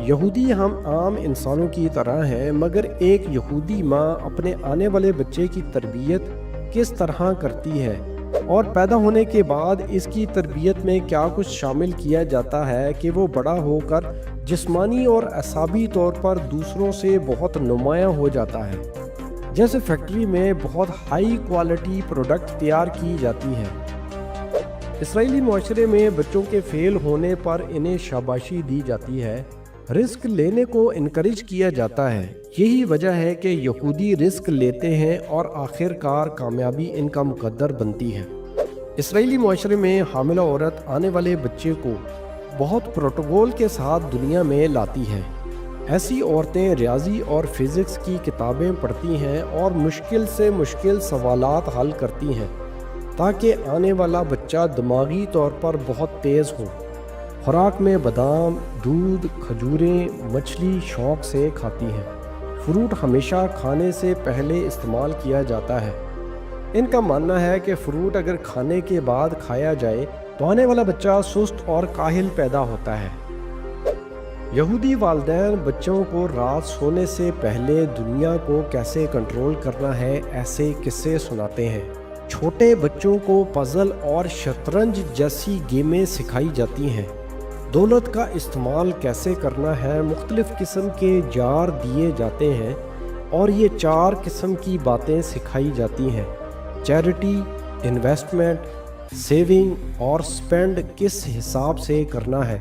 یہودی ہم عام انسانوں کی طرح ہیں، مگر ایک یہودی ماں اپنے آنے والے بچے کی تربیت کس طرح کرتی ہے اور پیدا ہونے کے بعد اس کی تربیت میں کیا کچھ شامل کیا جاتا ہے کہ وہ بڑا ہو کر جسمانی اور اعصابی طور پر دوسروں سے بہت نمایاں ہو جاتا ہے۔ جیسے فیکٹری میں بہت ہائی کوالٹی پروڈکٹ تیار کی جاتی ہے۔ اسرائیلی معاشرے میں بچوں کے فیل ہونے پر انہیں شاباشی دی جاتی ہے، رسک لینے کو انکریج کیا جاتا ہے۔ یہی وجہ ہے کہ یہودی رسک لیتے ہیں اور آخر کار کامیابی ان کا مقدر بنتی ہے۔ اسرائیلی معاشرے میں حاملہ عورت آنے والے بچے کو بہت پروٹوکول کے ساتھ دنیا میں لاتی ہے۔ ایسی عورتیں ریاضی اور فزکس کی کتابیں پڑھتی ہیں اور مشکل سے مشکل سوالات حل کرتی ہیں تاکہ آنے والا بچہ دماغی طور پر بہت تیز ہو۔ خوراک میں بادام، دودھ، کھجوریں، مچھلی شوق سے کھاتی ہیں۔ فروٹ ہمیشہ کھانے سے پہلے استعمال کیا جاتا ہے۔ ان کا ماننا ہے کہ فروٹ اگر کھانے کے بعد کھایا جائے تو آنے والا بچہ سست اور کاہل پیدا ہوتا ہے۔ یہودی والدین بچوں کو رات سونے سے پہلے دنیا کو کیسے کنٹرول کرنا ہے ایسے قصے سناتے ہیں۔ چھوٹے بچوں کو پزل اور شطرنج جیسی گیمیں سکھائی جاتی ہیں۔ دولت کا استعمال کیسے کرنا ہے، مختلف قسم کے جار دیے جاتے ہیں اور یہ 4 قسم کی باتیں سکھائی جاتی ہیں: چیریٹی، انویسٹمنٹ، سیونگ اور سپینڈ کس حساب سے کرنا ہے۔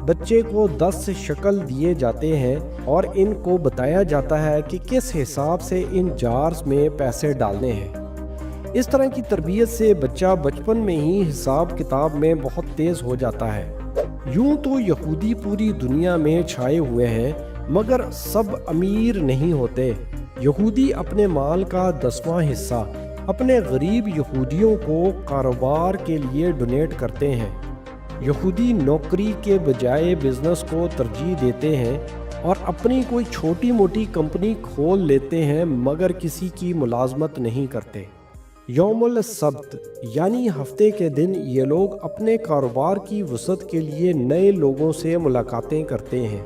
بچے کو 10 شکل دیے جاتے ہیں اور ان کو بتایا جاتا ہے کہ کس حساب سے ان جارز میں پیسے ڈالنے ہیں۔ اس طرح کی تربیت سے بچہ بچپن میں ہی حساب کتاب میں بہت تیز ہو جاتا ہے۔ یوں تو یہودی پوری دنیا میں چھائے ہوئے ہیں، مگر سب امیر نہیں ہوتے۔ یہودی اپنے مال کا 10واں حصہ اپنے غریب یہودیوں کو کاروبار کے لیے ڈونیٹ کرتے ہیں۔ یہودی نوکری کے بجائے بزنس کو ترجیح دیتے ہیں اور اپنی کوئی چھوٹی موٹی کمپنی کھول لیتے ہیں، مگر کسی کی ملازمت نہیں کرتے۔ یوم السبت یعنی ہفتے کے دن یہ لوگ اپنے کاروبار کی وسعت کے لیے نئے لوگوں سے ملاقاتیں کرتے ہیں۔